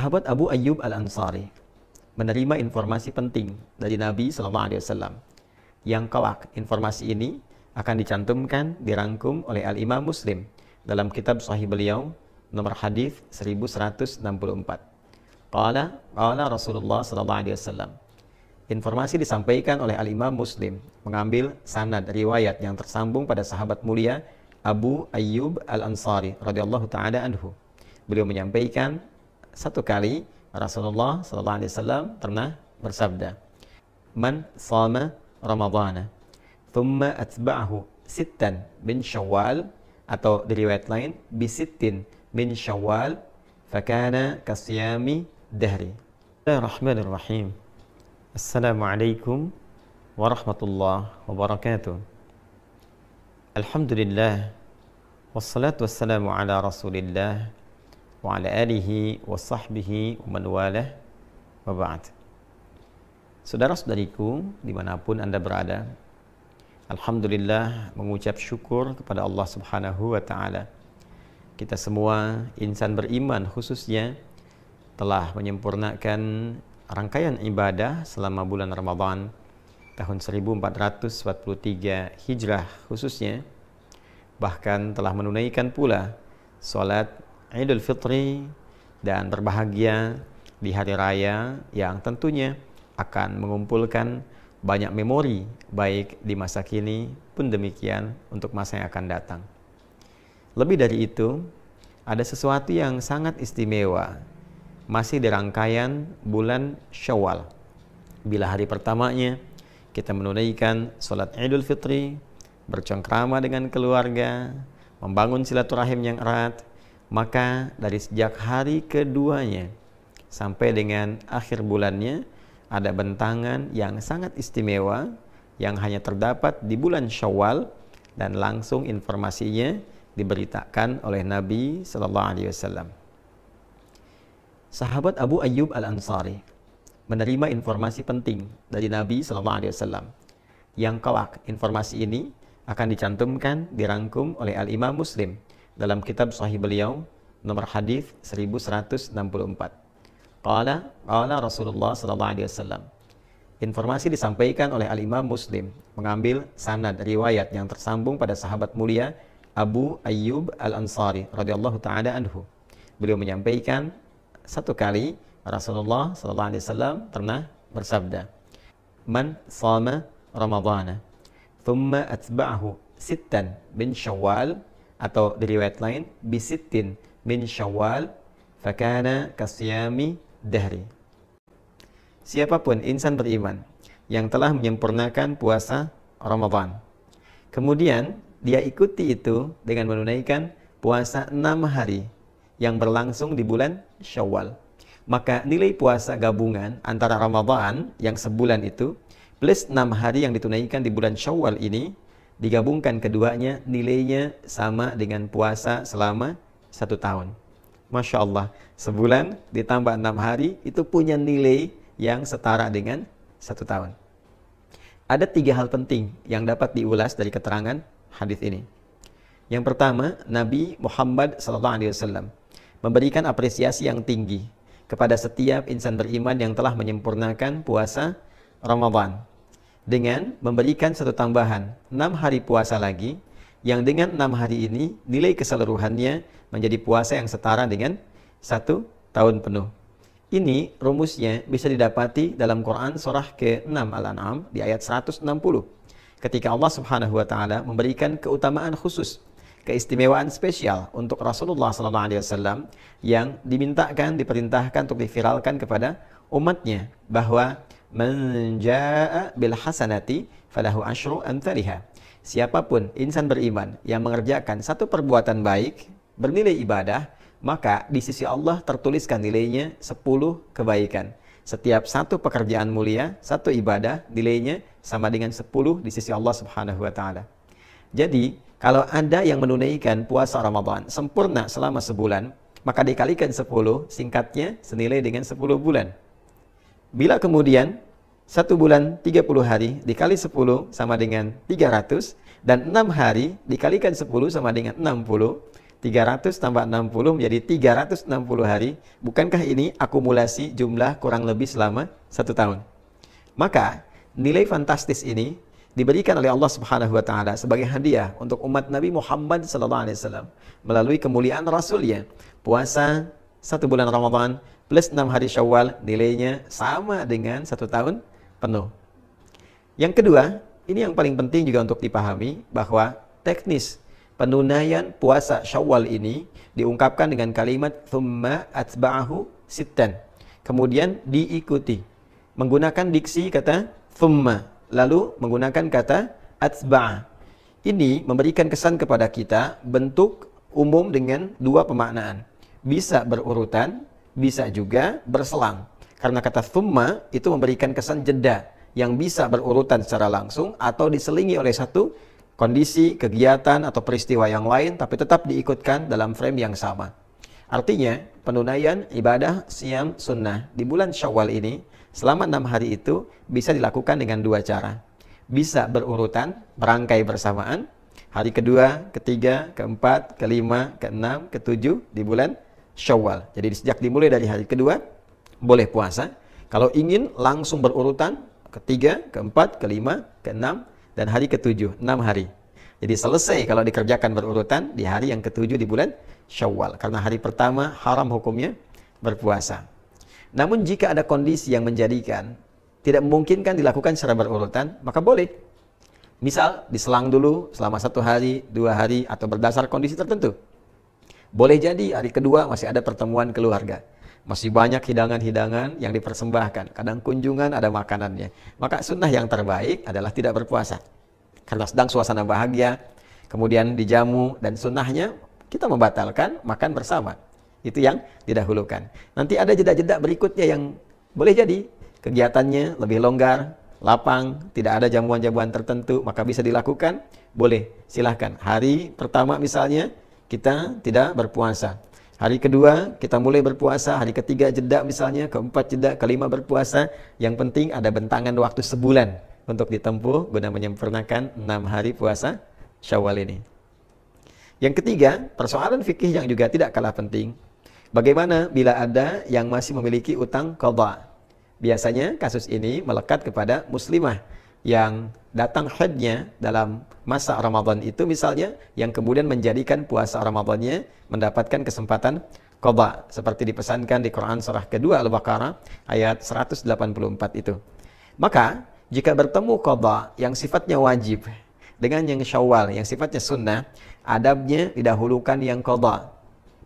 Sahabat Abu Ayyub Al-Ansari menerima informasi penting dari Nabi SAW. Yang kelak informasi ini akan dicantumkan, dirangkum oleh Al-Imam Muslim dalam kitab Sahih beliau, nomor hadis 1164. Qala Rasulullah SAW. Informasi disampaikan oleh Al-Imam Muslim mengambil sanad riwayat yang tersambung pada sahabat mulia Abu Ayyub Al-Ansari radhiyallahu taala anhu. Beliau menyampaikan, satu kali Rasulullah SAW pernah bersabda, "Man shama Ramadhana, thumma atba'ahu sittan min Syawal," atau di riwayat lain bisittin min Syawal, fakana kasyami dahri. Bismillahirrahmanirrahim. Assalamualaikum warahmatullahi wabarakatuh. Alhamdulillah, wassalatu wassalamu ala Rasulillah wa ala alihi wa sahbihi wa man walah, wa ba'd. Saudara-saudariku dimanapun Anda berada, alhamdulillah mengucap syukur kepada Allah Subhanahu wa ta'ala. Kita semua insan beriman khususnya telah menyempurnakan rangkaian ibadah selama bulan Ramadan tahun 1443 Hijrah khususnya, bahkan telah menunaikan pula sholat Idul Fitri dan berbahagia di hari raya yang tentunya akan mengumpulkan banyak memori baik di masa kini pun demikian untuk masa yang akan datang. Lebih dari itu, ada sesuatu yang sangat istimewa masih di rangkaian bulan Syawal. Bila hari pertamanya kita menunaikan sholat Idul Fitri, bercengkrama dengan keluarga, membangun silaturahim yang erat, maka dari sejak hari keduanya sampai dengan akhir bulannya ada bentangan yang sangat istimewa yang hanya terdapat di bulan Syawal dan langsung informasinya diberitakan oleh Nabi SAW. Sahabat Abu Ayyub Al-Ansari menerima informasi penting dari Nabi SAW. Yang kelak informasi ini akan dicantumkan, dirangkum oleh Al-Imam Muslim dalam kitab Sahih beliau, nomor hadis 1164. Qala Rasulullah SAW. Informasi disampaikan oleh Al-Imam Muslim mengambil sanad riwayat yang tersambung pada sahabat mulia Abu Ayyub Al-Ansari radhiyallahu taala anhu. Beliau menyampaikan, satu kali Rasulullah SAW pernah bersabda, "Man shama Ramadhana, thumma atba'ahu sittan min Syawal," atau di riwayat lain bisittin min Syawal, fakana kasyami dahri. Siapapun insan beriman yang telah menyempurnakan puasa Ramadan, kemudian dia ikuti itu dengan menunaikan puasa 6 hari yang berlangsung di bulan Syawal, maka nilai puasa gabungan antara Ramadan yang sebulan itu plus 6 hari yang ditunaikan di bulan Syawal ini, digabungkan keduanya nilainya sama dengan puasa selama 1 tahun. Masya Allah, sebulan ditambah 6 hari itu punya nilai yang setara dengan 1 tahun. Ada 3 hal penting yang dapat diulas dari keterangan hadis ini. Yang pertama, Nabi Muhammad SAW memberikan apresiasi yang tinggi kepada setiap insan beriman yang telah menyempurnakan puasa Ramadan dengan memberikan satu tambahan 6 hari puasa lagi, yang dengan 6 hari ini nilai keseluruhannya menjadi puasa yang setara dengan 1 tahun penuh. Ini rumusnya bisa didapati dalam Quran surah ke-6 Al-An'am di ayat 160. Ketika Allah Subhanahu wa taala memberikan keutamaan khusus, keistimewaan spesial untuk Rasulullah SAW yang diperintahkan untuk diviralkan kepada umatnya, bahwa man jaa bil hasanati falahu asyru amthaliha. Siapapun insan beriman yang mengerjakan satu perbuatan baik bernilai ibadah, maka di sisi Allah tertuliskan nilainya 10 kebaikan. Setiap satu pekerjaan mulia, satu ibadah, nilainya sama dengan 10 di sisi Allah Subhanahu wa taala. Jadi, kalau ada yang menunaikan puasa Ramadan sempurna selama sebulan, maka dikalikan 10, singkatnya senilai dengan 10 bulan. Bila kemudian 1 bulan 30 hari dikali 10 sama dengan 300, dan 6 hari dikalikan 10 sama dengan 60, 300 tambah 60 menjadi 360 hari. Bukankah ini akumulasi jumlah kurang lebih selama 1 tahun? Maka nilai fantastis ini diberikan oleh Allah Subhanahu wa taala sebagai hadiah untuk umat Nabi Muhammad SAW melalui kemuliaan Rasulnya. Puasa 1 bulan Ramadan plus 6 hari Syawal nilainya sama dengan 1 tahun penuh. Yang kedua, ini yang paling penting juga untuk dipahami, bahwa teknis penunaian puasa Syawal ini diungkapkan dengan kalimat thumma atba'ahu sittan. Kemudian diikuti menggunakan diksi kata thumma, lalu menggunakan kata atba'a. Ini memberikan kesan kepada kita bentuk umum dengan 2 pemaknaan. Bisa berurutan, bisa juga berselang. Karena kata thumma itu memberikan kesan jeda yang bisa berurutan secara langsung atau diselingi oleh satu kondisi, kegiatan, atau peristiwa yang lain, tapi tetap diikutkan dalam frame yang sama. Artinya, penunaian ibadah siam sunnah di bulan Syawal ini selama 6 hari itu bisa dilakukan dengan 2 cara. Bisa berurutan, merangkai bersamaan, hari kedua, ketiga, keempat, kelima, keenam, ketujuh di bulan Syawal. Jadi sejak dimulai dari hari kedua, boleh puasa. Kalau ingin langsung berurutan, ketiga, keempat, kelima, keenam, dan hari ketujuh, 6 hari. Jadi selesai kalau dikerjakan berurutan di hari yang ketujuh di bulan Syawal. Karena hari pertama haram hukumnya berpuasa. Namun jika ada kondisi yang menjadikan tidak memungkinkan dilakukan secara berurutan, maka boleh. Misal diselang dulu selama 1 hari, 2 hari, atau berdasar kondisi tertentu. Boleh jadi hari kedua masih ada pertemuan keluarga. Masih banyak hidangan-hidangan yang dipersembahkan. Kadang kunjungan ada makanannya. Maka sunnah yang terbaik adalah tidak berpuasa. Karena sedang suasana bahagia, kemudian dijamu, dan sunnahnya kita membatalkan makan bersama. Itu yang didahulukan. Nanti ada jeda-jeda berikutnya yang boleh jadi kegiatannya lebih longgar, lapang, tidak ada jamuan-jamuan tertentu, maka bisa dilakukan. Boleh, silahkan. Hari pertama misalnya kita tidak berpuasa. Hari kedua kita mulai berpuasa, hari ketiga jeda misalnya, keempat jeda, kelima berpuasa. Yang penting ada bentangan waktu sebulan untuk ditempuh guna menyempurnakan 6 hari puasa Syawal ini. Yang ketiga, persoalan fikih yang juga tidak kalah penting. Bagaimana bila ada yang masih memiliki utang qadha? Biasanya kasus ini melekat kepada muslimah yang datang haidnya dalam masa Ramadan itu misalnya, yang kemudian menjadikan puasa Ramadannya mendapatkan kesempatan qadha, seperti dipesankan di Quran surah kedua Al-Baqarah ayat 184 itu. Maka jika bertemu qadha yang sifatnya wajib dengan yang Syawal yang sifatnya sunnah, adabnya didahulukan yang qadha.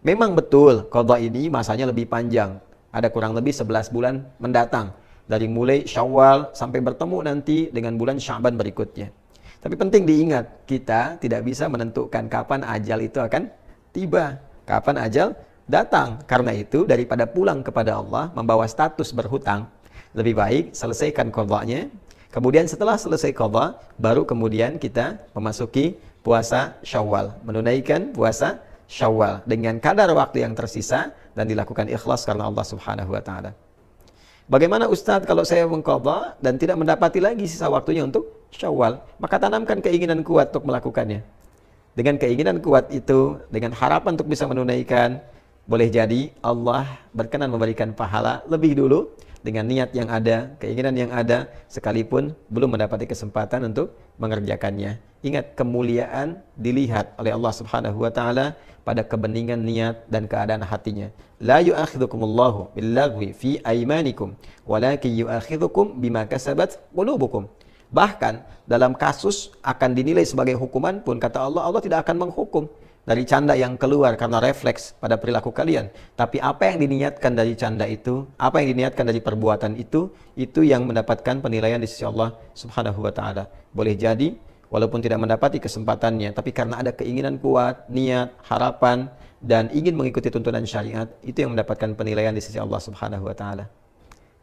Memang betul qadha ini masanya lebih panjang, ada kurang lebih 11 bulan mendatang, dari mulai Syawal sampai bertemu nanti dengan bulan Sya'ban berikutnya. Tapi penting diingat, kita tidak bisa menentukan kapan ajal itu akan tiba, kapan ajal datang. Karena itu, daripada pulang kepada Allah membawa status berhutang, lebih baik selesaikan qadha'nya. Kemudian setelah selesai qadha, baru kemudian kita memasuki puasa Syawal, menunaikan puasa Syawal dengan kadar waktu yang tersisa dan dilakukan ikhlas karena Allah Subhanahu wa taala. Bagaimana Ustadz kalau saya mengqadha dan tidak mendapati lagi sisa waktunya untuk Syawal? Maka tanamkan keinginan kuat untuk melakukannya. Dengan keinginan kuat itu, dengan harapan untuk bisa menunaikan, boleh jadi Allah berkenan memberikan pahala lebih dulu dengan niat yang ada, keinginan yang ada, sekalipun belum mendapati kesempatan untuk mengerjakannya. Ingat, kemuliaan dilihat oleh Allah Subhanahu wa taala pada kebeningan niat dan keadaan hatinya. La yu'akhidhukumullahu billaghwi fi aymanikum, walakin yu'akhidhukum bima kasabat qulubukum. Bahkan dalam kasus akan dinilai sebagai hukuman pun, kata Allah, Allah tidak akan menghukum dari canda yang keluar karena refleks pada perilaku kalian. Tapi apa yang diniatkan dari canda itu, apa yang diniatkan dari perbuatan itu yang mendapatkan penilaian di sisi Allah Subhanahu wa taala. Boleh jadi walaupun tidak mendapati kesempatannya, tapi karena ada keinginan kuat, niat, harapan, dan ingin mengikuti tuntunan syariat, itu yang mendapatkan penilaian di sisi Allah Subhanahu wa taala.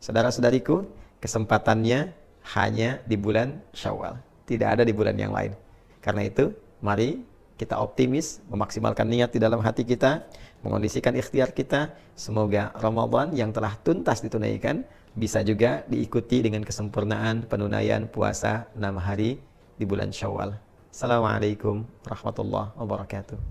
Saudara-saudariku, kesempatannya hanya di bulan Syawal, tidak ada di bulan yang lain. Karena itu, mari kita optimis, memaksimalkan niat di dalam hati kita, mengondisikan ikhtiar kita. Semoga Ramadan yang telah tuntas ditunaikan bisa juga diikuti dengan kesempurnaan penunaian puasa 6 hari di bulan Syawal. Assalamualaikum warahmatullahi wabarakatuh.